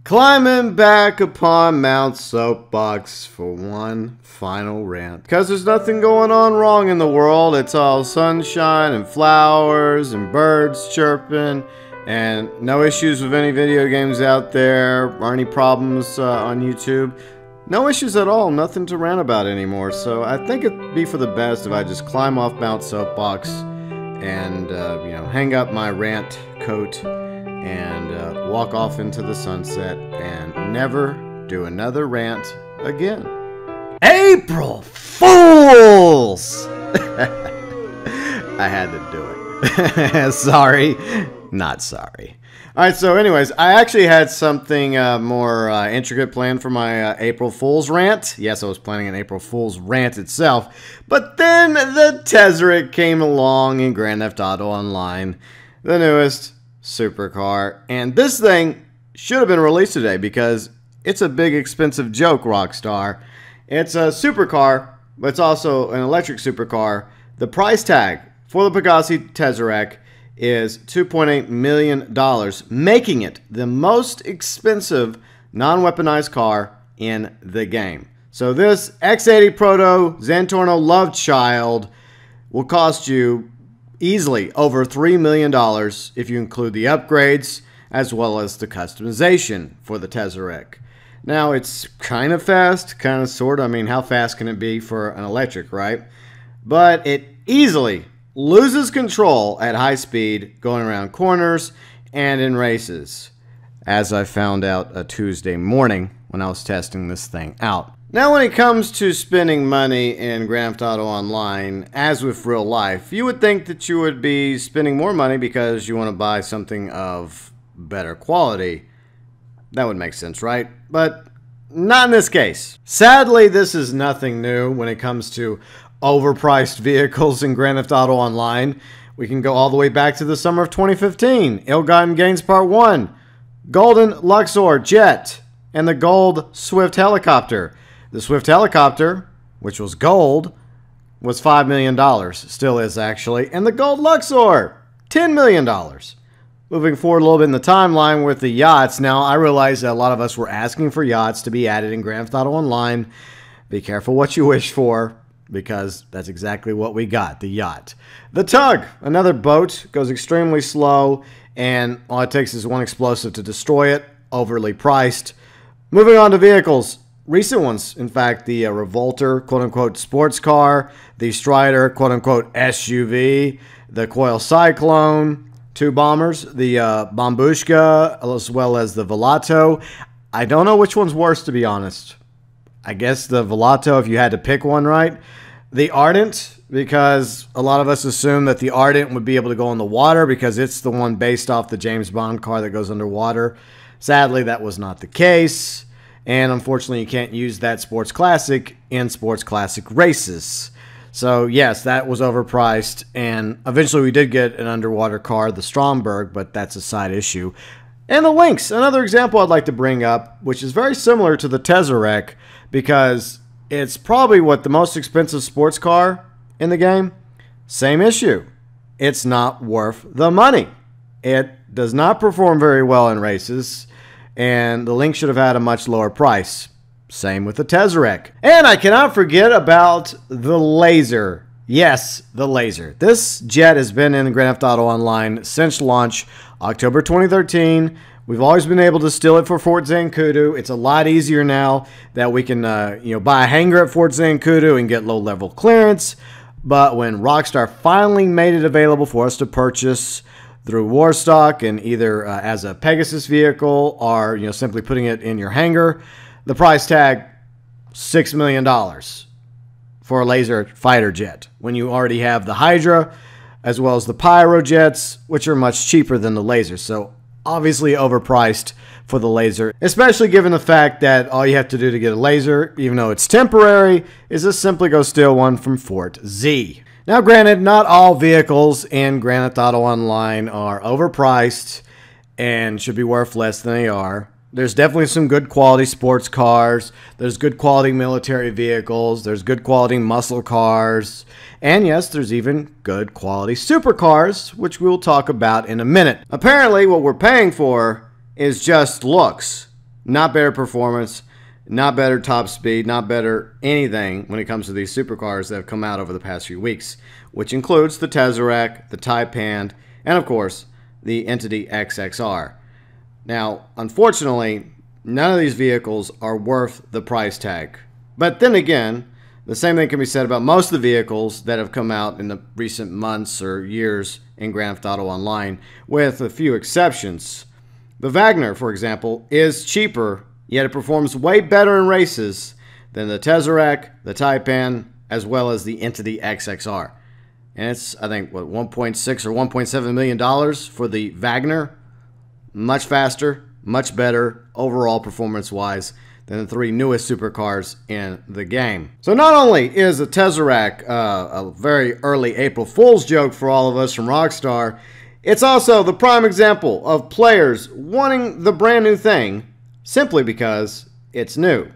Climbing back upon Mount Soapbox for one final rant. Because there's nothing going on wrong in the world. It's all sunshine and flowers and birds chirping. And no issues with any video games out there or any problems on YouTube. No issues at all. Nothing to rant about anymore. So I think it'd be for the best if I just climb off Mount Soapbox and, hang up my rant coat and walk off into the sunset and never do another rant again. April Fools! I had to do it. Sorry, not sorry. Alright, so anyways, I actually had something more intricate planned for my April Fool's rant. Yes, I was planning an April Fool's rant itself. But then the Tezeract came along in Grand Theft Auto Online, the newest supercar, and this thing should have been released today because it's a big expensive joke, Rockstar. It's a supercar, but it's also an electric supercar. The price tag for the Pegassi Tezeract is $2.8 million, making it the most expensive non-weaponized car in the game. So this X80 Proto Xantorno Love Child will cost you easily over $3 million if you include the upgrades as well as the customization for the Tezeract. Now, it's kind of fast, kind of sort of. I mean, how fast can it be for an electric, right? But it easily loses control at high speed going around corners and in races, as I found out a Tuesday morning when I was testing this thing out. Now, when it comes to spending money in Grand Theft Auto Online, as with real life, you would think that you would be spending more money because you want to buy something of better quality. That would make sense, right? But not in this case. Sadly, this is nothing new when it comes to overpriced vehicles in Grand Theft Auto Online. We can go all the way back to the summer of 2015. Ill-Gotten Gains Part 1, Golden Luxor Jet, and the Gold Swift Helicopter. The Swift Helicopter, which was gold, was $5 million. Still is, actually. And the Gold Luxor, $10 million. Moving forward a little bit in the timeline with the yachts. Now, I realize that a lot of us were asking for yachts to be added in Grand Theft Auto Online. Be careful what you wish for, because that's exactly what we got, the yacht. The Tug, another boat, goes extremely slow, and all it takes is one explosive to destroy it. Overly priced. Moving on to vehicles. Recent ones, in fact, the Revolter, quote-unquote, sports car, the Strider, quote-unquote, SUV, the Coil Cyclone, two bombers, the Bombushka, as well as the Velato. I don't know which one's worse, to be honest. I guess the Velato, if you had to pick one, right? The Ardent, because a lot of us assume that the Ardent would be able to go in the water because it's the one based off the James Bond car that goes underwater. Sadly, that was not the case. And unfortunately, you can't use that Sports Classic in Sports Classic races. So, yes, that was overpriced. And eventually, we did get an underwater car, the Stromberg, but that's a side issue. And the Lynx, another example I'd like to bring up, which is very similar to the Tezeract, because it's probably the most expensive sports car in the game. Same issue. It's not worth the money. It does not perform very well in races. And the Lynx should have had a much lower price. Same with the Tezeract. And I cannot forget about the Laser. Yes, the Laser. This jet has been in Grand Theft Auto Online since launch, October 2013. We've always been able to steal it for Fort Zancudo. It's a lot easier now that we can buy a hangar at Fort Zancudo and get low-level clearance. But when Rockstar finally made it available for us to purchase through Warstock and either as a Pegasus vehicle or simply putting it in your hangar, the price tag $6 million for a laser fighter jet when you already have the Hydra as well as the Pyro jets, which are much cheaper than the Laser. So obviously overpriced for the Laser, especially given the fact that all you have to do to get a Laser, even though it's temporary, is just simply go steal one from Fort Z. Now, granted, not all vehicles in Grand Theft Auto Online are overpriced and should be worth less than they are. There's definitely some good quality sports cars. There's good quality military vehicles. There's good quality muscle cars. And yes, there's even good quality supercars, which we'll talk about in a minute. Apparently, what we're paying for is just looks. Not better performance, not better top speed, not better anything when it comes to these supercars that have come out over the past few weeks, which includes the Tezeract, the Taipan, and of course, the Entity XXR. Now, unfortunately, none of these vehicles are worth the price tag. But then again, the same thing can be said about most of the vehicles that have come out in the recent months or years in Grand Theft Auto Online, with a few exceptions. The Wagner, for example, is cheaper, yet it performs way better in races than the Tezeract, the Taipan, as well as the Entity XXR. And it's, I think, what, $1.6 or $1.7 million for the Wagner. Much faster, much better overall performance-wise than the three newest supercars in the game. So not only is the Tezeract a very early April Fool's joke for all of us from Rockstar, it's also the prime example of players wanting the brand new thing simply because it's new.